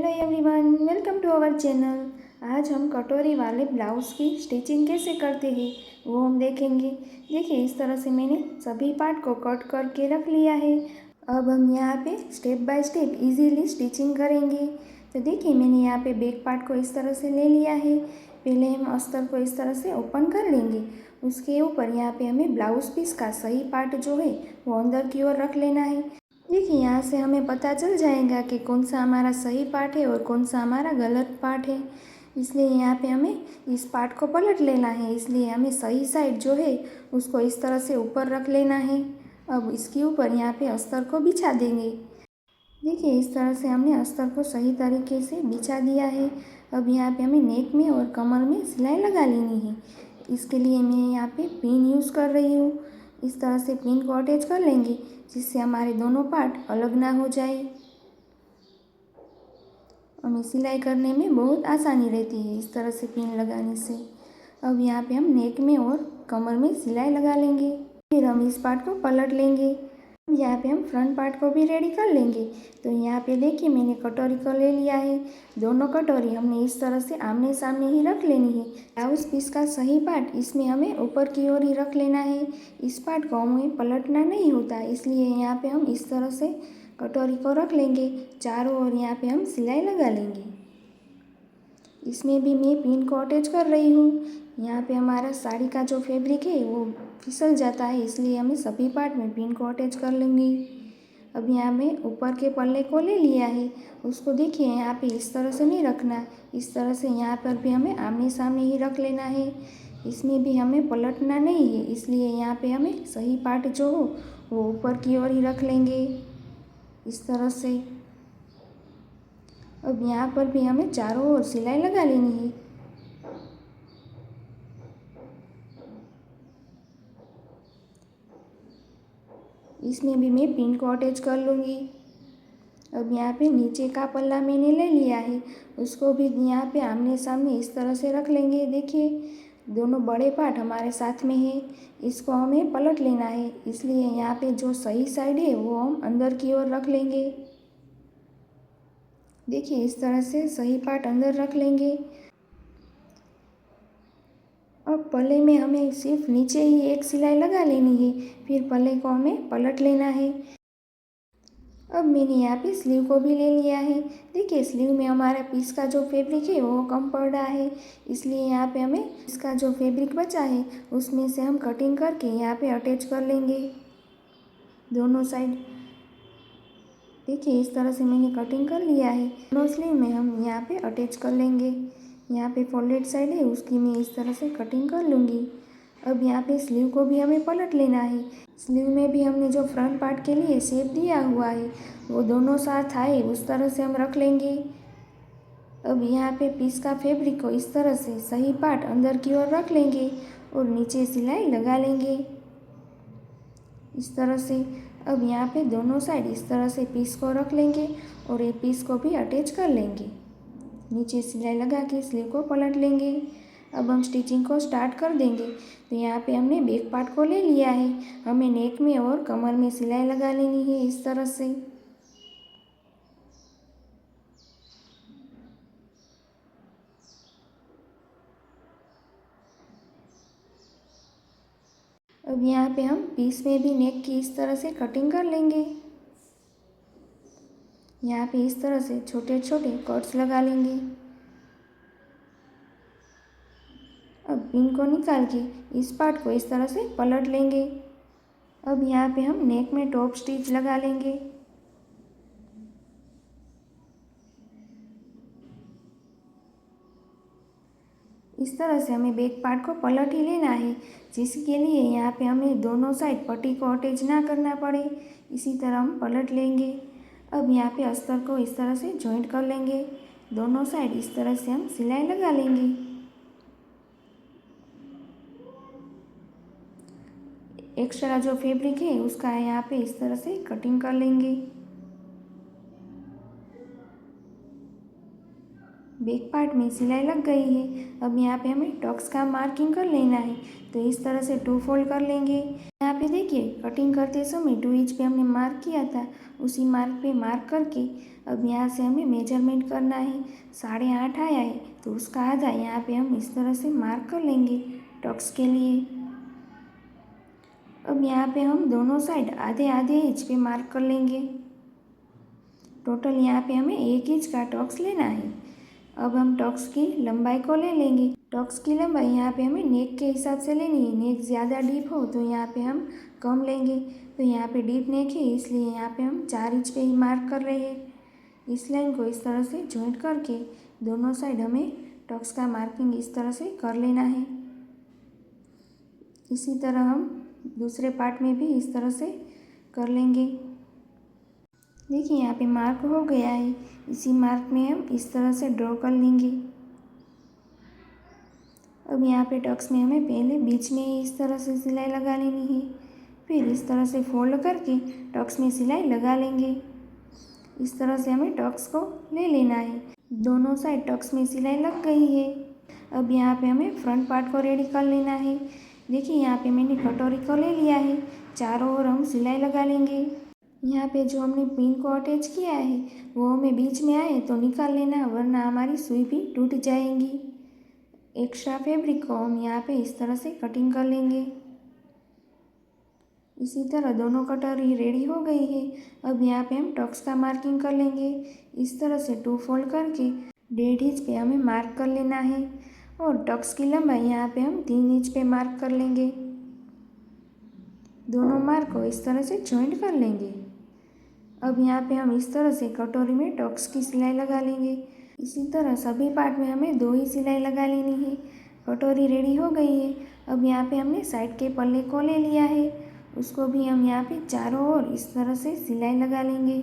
Hello everyone, welcome to our channel. आज हम कटोरी वाले ब्लाउज़ की स्टिचिंग कैसे करते हैं वो हम देखेंगे। देखिए, इस तरह से मैंने सभी पार्ट को कट करके रख लिया है। अब हम यहाँ पे step by step easily stitching करेंगे। तो देखिए, मैंने यहाँ पे बैक पार्ट को इस तरह से ले लिया है। पहले हम अस्तर को इस तरह से ओपन कर लेंगे। उसके ऊपर यहाँ पे हमें ब्लाउज़ पीस का सही पार्ट जो है वो अंदर की ओर रख लेना है। देखिए, यहाँ से हमें पता चल जाएगा कि कौन सा हमारा सही पार्ट है और कौन सा हमारा गलत पार्ट है। इसलिए यहाँ पे हमें इस पार्ट को पलट लेना है। इसलिए हमें सही साइड जो है उसको इस तरह से ऊपर रख लेना है। अब इसके ऊपर यहाँ पे अस्तर को बिछा देंगे। देखिए, इस तरह से हमने अस्तर को सही तरीके से बिछा दिया है। अब यहाँ पे हमें नेक में और कमर में सिलाई लगा लेनी है। इसके लिए मैं यहाँ पे पिन यूज़ कर रही हूँ। इस तरह से पिन को अटैच कर लेंगे जिससे हमारे दोनों पार्ट अलग ना हो जाए। हमें सिलाई करने में बहुत आसानी रहती है इस तरह से पिन लगाने से। अब यहाँ पे हम नेक में और कमर में सिलाई लगा लेंगे। फिर हम इस पार्ट को पलट लेंगे। यहाँ पे हम फ्रंट पार्ट को भी रेडी कर लेंगे। तो यहाँ पे देखिए, मैंने कटोरी को ले लिया है। दोनों कटोरी हमने इस तरह से आमने सामने ही रख लेनी है। ब्लाउज पीस का सही पार्ट इसमें हमें ऊपर की ओर ही रख लेना है। इस पार्ट को हमें पलटना नहीं होता, इसलिए यहाँ पे हम इस तरह से कटोरी को रख लेंगे। चारों ओर यहाँ पे हम सिलाई लगा लेंगे। इसमें भी मैं पिन को अटैच कर रही हूँ। यहाँ पे हमारा साड़ी का जो फैब्रिक है वो फिसल जाता है, इसलिए हमें सभी पार्ट में पिन को अटैच कर लेंगे। अब यहाँ मैं ऊपर के पल्ले को ले लिया है। उसको देखिए, यहाँ पे इस तरह से नहीं रखना, इस तरह से यहाँ पर भी हमें आमने सामने ही रख लेना है। इसमें भी हमें पलटना नहीं है, इसलिए यहाँ पे हमें सही पार्ट जो हो वो ऊपर की ओर ही रख लेंगे इस तरह से। अब यहाँ पर भी हमें चारों ओर सिलाई लगा लेनी है। इसमें भी मैं पिन को अटैच कर लूँगी। अब यहाँ पे नीचे का पल्ला मैंने ले लिया है, उसको भी यहाँ पे आमने सामने इस तरह से रख लेंगे। देखिए, दोनों बड़े पार्ट हमारे साथ में है। इसको हमें पलट लेना है, इसलिए यहाँ पे जो सही साइड है वो हम अंदर की ओर रख लेंगे। देखिए, इस तरह से सही पार्ट अंदर रख लेंगे। अब पल्ले में हमें सिर्फ नीचे ही एक सिलाई लगा लेनी है, फिर पल्ले को हमें पलट लेना है। अब मैंने यहाँ पे स्लीव को भी ले लिया है। देखिए, स्लीव में हमारा पीस का जो फैब्रिक है वो कम पड़ रहा है, इसलिए यहाँ पे हमें इसका जो फैब्रिक बचा है उसमें से हम कटिंग करके यहाँ पे अटैच कर लेंगे दोनों साइड। देखिए, इस तरह से मैंने कटिंग कर लिया है। दोनों स्लीव में हम यहाँ पे अटैच कर लेंगे। यहाँ पे फोल्डेड साइड है, उसकी मैं इस तरह से कटिंग कर लूँगी। अब यहाँ पे स्लीव को भी हमें पलट लेना है। स्लीव में भी हमने जो फ्रंट पार्ट के लिए शेप दिया हुआ है वो दोनों साथ आए उस तरह से हम रख लेंगे। अब यहाँ पे पीस का फैब्रिक को इस तरह से सही पार्ट अंदर की ओर रख लेंगे और नीचे सिलाई लगा लेंगे इस तरह से। अब यहाँ पे दोनों साइड इस तरह से पीस को रख लेंगे और ये पीस को भी अटैच कर लेंगे। नीचे सिलाई लगा के स्लीव को पलट लेंगे। अब हम स्टिचिंग को स्टार्ट कर देंगे। तो यहाँ पे हमने बैक पार्ट को ले लिया है। हमें नेक में और कमर में सिलाई लगा लेनी है इस तरह से। अब यहाँ पे हम पीस में भी नेक की इस तरह से कटिंग कर लेंगे। यहाँ पे इस तरह से छोटे छोटे कट्स लगा लेंगे। अब पिन को निकाल के इस पार्ट को इस तरह से पलट लेंगे। अब यहाँ पे हम नेक में टॉप स्टिच लगा लेंगे। इस तरह से हमें बैक पार्ट को पलट ही लेना है, जिसके लिए यहाँ पे हमें दोनों साइड पट्टी को अटैच ना करना पड़े। इसी तरह हम पलट लेंगे। अब यहाँ पे अस्तर को इस तरह से जॉइंट कर लेंगे। दोनों साइड इस तरह से हम सिलाई लगा लेंगे। एक्स्ट्रा जो फैब्रिक है उसका यहाँ पे इस तरह से कटिंग कर लेंगे। बैक पार्ट में सिलाई लग गई है। अब यहाँ पे हमें टक्स का मार्किंग कर लेना है, तो इस तरह से 2 फोल्ड कर लेंगे। यहाँ पे देखिए कटिंग करते समय 2 इंच पे हमने मार्क किया था, उसी मार्क पे मार्क करके अब यहाँ से हमें मेजरमेंट करना है। 8.5 आया है तो उसका आधा यहाँ पे हम इस तरह से मार्क कर लेंगे टक्स के लिए। अब यहाँ पे हम दोनों साइड आधे आधे इंच पे मार्क कर लेंगे। टोटल यहाँ पे हमें 1 इंच का टक्स लेना है। अब हम टक्स की लंबाई को ले लेंगे। टक्स की लंबाई यहाँ पे हमें नेक के हिसाब से लेनी है। नेक ज़्यादा डीप हो तो यहाँ पे हम कम लेंगे। तो यहाँ पे डीप नेक है इसलिए यहाँ पे हम 4 इंच पे ही मार्क कर रहे हैं। इस लाइन को इस तरह से जॉइंट करके दोनों साइड हमें टक्स का मार्किंग इस तरह से कर लेना है। इसी तरह हम दूसरे पार्ट में भी इस तरह से कर लेंगे। देखिए यहाँ पे मार्क हो गया है। इसी मार्क में हम इस तरह से ड्रॉ कर लेंगे। अब यहाँ पे टक्स में हमें पहले बीच में इस तरह से सिलाई लगा लेनी है, फिर इस तरह से फोल्ड करके टक्स में सिलाई लगा लेंगे। इस तरह से हमें टक्स को ले लेना है। दोनों साइड टक्स में सिलाई लग गई है। अब यहाँ पे हमें फ्रंट पार्ट को रेडी कर लेना है। देखिए यहाँ पे मैंने कटोरी को ले लिया है। चारों ओर हम सिलाई लगा लेंगे। यहाँ पे जो हमने पिन को अटैच किया है वो हमें बीच में आए तो निकाल लेना, वरना हमारी सुई भी टूट जाएंगी। एक्स्ट्रा फैब्रिक को हम यहाँ पे इस तरह से कटिंग कर लेंगे। इसी तरह दोनों कटोरी रेडी हो गई है। अब यहाँ पे हम टक्स का मार्किंग कर लेंगे। इस तरह से 2 फोल्ड करके 1.5 इंच पे हमें मार्क कर लेना है और टक्स की लंबाई यहाँ पे हम 3 इंच पे मार्क कर लेंगे। दोनों मार्क को इस तरह से जॉइंट कर लेंगे। अब यहाँ पे हम इस तरह से कटोरी में टक्स की सिलाई लगा लेंगे। इसी तरह सभी पार्ट में हमें 2 ही सिलाई लगा लेनी है। कटोरी रेडी हो गई है। अब यहाँ पे हमने साइड के पल्ले को ले लिया है, उसको भी हम यहाँ पे चारों ओर इस तरह से सिलाई लगा लेंगे।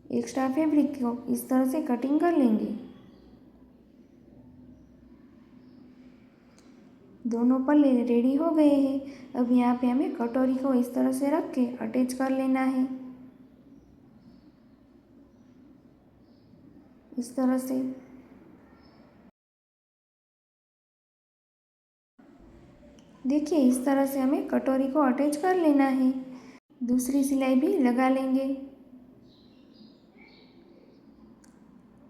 एक्स्ट्रा फैब्रिक को इस तरह से कटिंग कर लेंगे। दोनों पल्ले रेडी हो गए हैं। अब यहाँ पे हमें कटोरी को इस तरह से रख के अटैच कर लेना है, इस तरह से। देखिए इस तरह से हमें कटोरी को अटैच कर लेना है। दूसरी सिलाई भी लगा लेंगे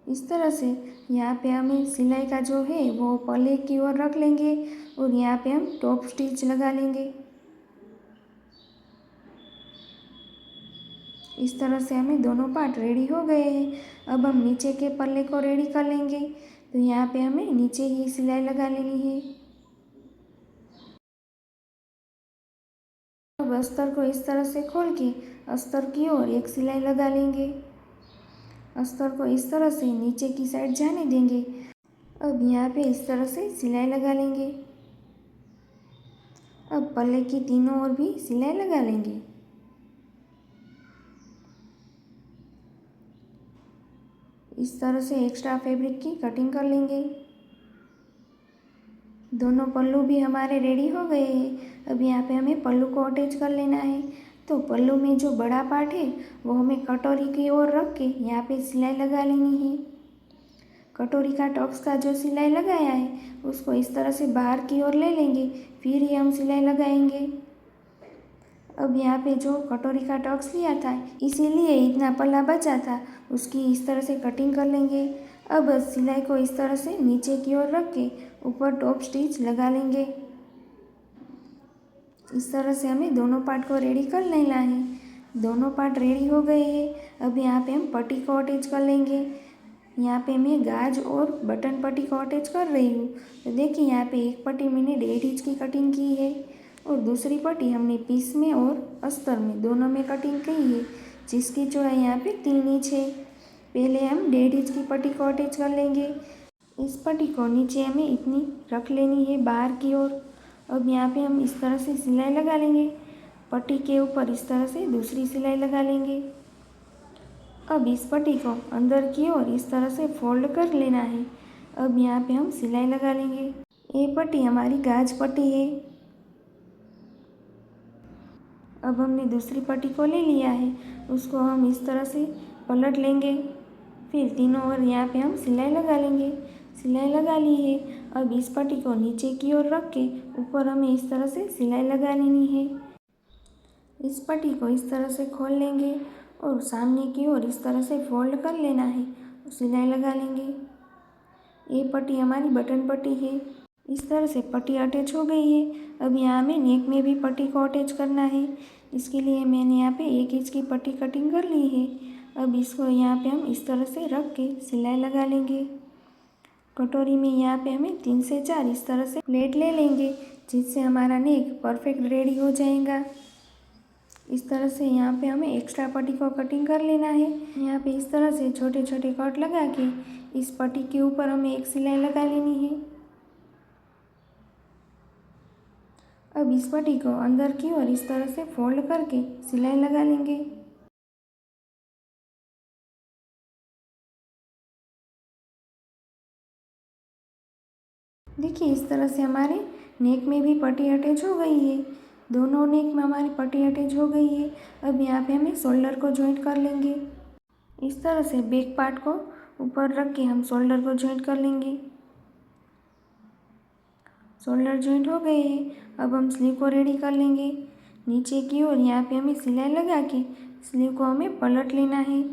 इस तरह से। यहाँ पे हमें सिलाई का जो है वो पल्ले की ओर रख लेंगे और यहाँ पे हम टॉप स्टिच लगा लेंगे। इस तरह से हमें दोनों पार्ट रेडी हो गए हैं। अब हम नीचे के पल्ले को रेडी कर लेंगे। तो यहाँ पे हमें नीचे ही सिलाई लगा लेनी है। अब अस्तर को इस तरह से खोल के अस्तर की ओर एक सिलाई लगा लेंगे। अस्तर को इस तरह से नीचे की साइड जाने देंगे। अब यहाँ पे इस तरह से सिलाई लगा लेंगे। अब पल्ले की तीनों ओर भी सिलाई लगा लेंगे। इस तरह से एक्स्ट्रा फैब्रिक की कटिंग कर लेंगे। दोनों पल्लू भी हमारे रेडी हो गए हैं। अब यहाँ पे हमें पल्लू को अटैच कर लेना है। तो पल्लू में जो बड़ा पार्ट है वो हमें कटोरी की ओर रख के यहाँ पे सिलाई लगा लेनी है। कटोरी का टक्स का जो सिलाई लगाया है उसको इस तरह से बाहर की ओर ले लेंगे, फिर ही हम सिलाई लगाएंगे। अब यहाँ पे जो कटोरी का टक्स लिया था इसीलिए इतना पल्ला बचा था, उसकी इस तरह से कटिंग कर लेंगे। अब सिलाई को इस तरह से नीचे की ओर रख के ऊपर टॉप स्टिच लगा लेंगे। इस तरह से हमें दोनों पार्ट को रेडी कर लेना है। दोनों पार्ट रेडी हो गए हैं। अब यहाँ पे हम पट्टी को अटैच कर लेंगे। यहाँ पे मैं गाज और बटन पट्टी को अटैच कर रही हूँ। तो देखिए यहाँ पे एक पट्टी मैंने 1.5 इंच की कटिंग की है और दूसरी पट्टी हमने पीस में और अस्तर में दोनों में कटिंग की है, जिसकी चौड़ाई यहाँ पे 3 इंच है। पहले हम 1.5 इंच की पट्टी को अटैच कर लेंगे। इस पट्टी को नीचे हमें इतनी रख लेनी है बाहर की ओर। अब यहाँ पे हम इस तरह से सिलाई लगा लेंगे। पट्टी के ऊपर इस तरह से दूसरी सिलाई लगा लेंगे। अब इस पट्टी को अंदर की ओर इस तरह से फोल्ड कर लेना है। अब यहाँ पे हम सिलाई लगा लेंगे। ये पट्टी हमारी गाज पट्टी है। अब हमने दूसरी पट्टी को ले लिया है, उसको हम इस तरह से पलट लेंगे। फिर तीनों ओर यहाँ पे हम सिलाई लगा लेंगे। सिलाई लगा ली है। अब इस पट्टी को नीचे की ओर रख के ऊपर हमें इस तरह से सिलाई लगा लेनी है। इस पट्टी को इस तरह से खोल लेंगे और सामने की ओर इस तरह से फोल्ड कर लेना है, सिलाई लगा लेंगे। ये पट्टी हमारी बटन पट्टी है। इस तरह से पट्टी अटैच हो गई है। अब यहाँ हमें नेक में भी पट्टी को अटैच करना है। इसके लिए मैंने यहाँ पे 1 इंच की पट्टी कटिंग कर ली है। अब इसको यहाँ पे हम इस तरह से रख के सिलाई लगा लेंगे। कटोरी में यहाँ पे हमें 3 से 4 इस तरह से प्लेट ले लेंगे, जिससे हमारा नेक परफेक्ट रेडी हो जाएगा। इस तरह से यहाँ पे हमें एक्स्ट्रा पट्टी को कटिंग कर लेना है। यहाँ पे इस तरह से छोटे छोटे कट लगा के इस पट्टी के ऊपर हमें एक सिलाई लगा लेनी है। अब इस पट्टी को अंदर की ओर इस तरह से फोल्ड करके सिलाई लगा लेंगे। देखिए इस तरह से हमारे नेक में भी पट्टी अटैच हो गई है। दोनों नेक में हमारी पट्टी अटैच हो गई है। अब यहाँ पे हमें शोल्डर को जॉइंट कर लेंगे। इस तरह से बैक पार्ट को ऊपर रख के हम शोल्डर को जॉइंट कर लेंगे। शोल्डर जॉइंट हो गए हैं। अब हम स्लीव को रेडी कर लेंगे। नीचे की ओर यहाँ पे हमें सिलाई लगा के स्लीव को हमें पलट लेना है।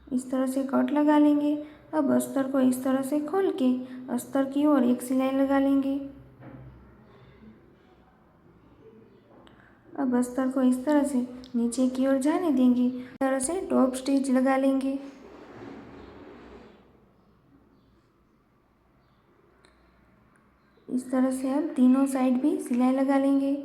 इस तरह से कट लगा लेंगे। अब अस्तर को इस तरह से खोल के अस्तर की ओर एक सिलाई लगा लेंगे। अब अस्तर को इस तरह से नीचे की ओर जाने देंगे। इस तरह से टॉप स्टिच लगा लेंगे। इस तरह से हम तीनों साइड भी सिलाई लगा लेंगे।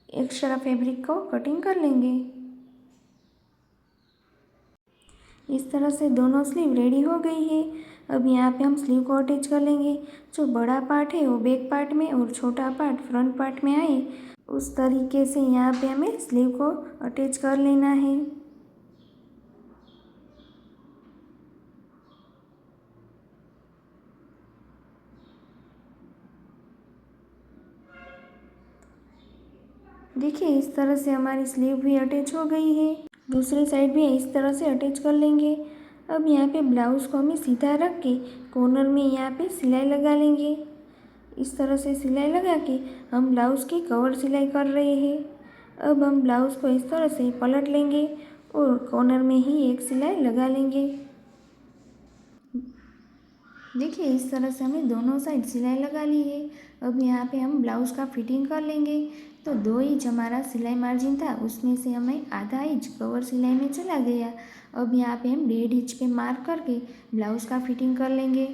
एक्स्ट्रा फैब्रिक को कटिंग कर लेंगे। इस तरह से दोनों स्लीव रेडी हो गई है। अब यहाँ पे हम स्लीव को अटैच कर लेंगे। जो बड़ा पार्ट है वो बैक पार्ट में और छोटा पार्ट फ्रंट पार्ट में आए उस तरीके से यहाँ पे हमें स्लीव को अटैच कर लेना है। देखिए इस तरह से हमारी स्लीव भी अटैच हो गई है। दूसरी साइड भी इस तरह से अटैच कर लेंगे। अब यहाँ पे ब्लाउज़ को हमें सीधा रख के कॉर्नर में यहाँ पे सिलाई लगा लेंगे। इस तरह से सिलाई लगा के हम ब्लाउज़ की कवर सिलाई कर रहे हैं। अब हम ब्लाउज़ को इस तरह से पलट लेंगे और कॉर्नर में ही एक सिलाई लगा लेंगे। देखिए इस तरह से हमने दोनों साइड सिलाई लगा ली है। अब यहाँ पे हम ब्लाउज़ का फिटिंग कर लेंगे। तो 2 इंच हमारा सिलाई मार्जिन था, उसमें से हमें आधा इंच कवर सिलाई में चला गया। अब यहाँ पे हम 1.5 इंच पे मार्क करके ब्लाउज़ का फिटिंग कर लेंगे।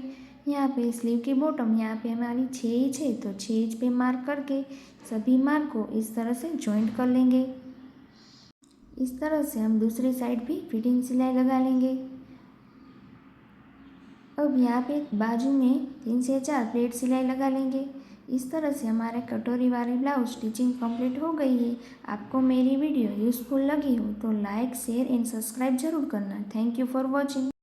यहाँ पे स्लीव की बॉटम यहाँ पे हमारी 6 इंच है, तो 6 इंच पे मार्क करके सभी मार्क को इस तरह से जॉइंट कर लेंगे। इस तरह से हम दूसरी साइड भी फिटिंग सिलाई लगा लेंगे। अब यहाँ पे बाजू में 3 से 4 प्लेट सिलाई लगा लेंगे। इस तरह से हमारा कटोरी वाली ब्लाउज स्टिचिंग कंप्लीट हो गई है। आपको मेरी वीडियो यूज़फुल लगी हो तो लाइक, शेयर एंड सब्सक्राइब जरूर करना। Thank you for watching.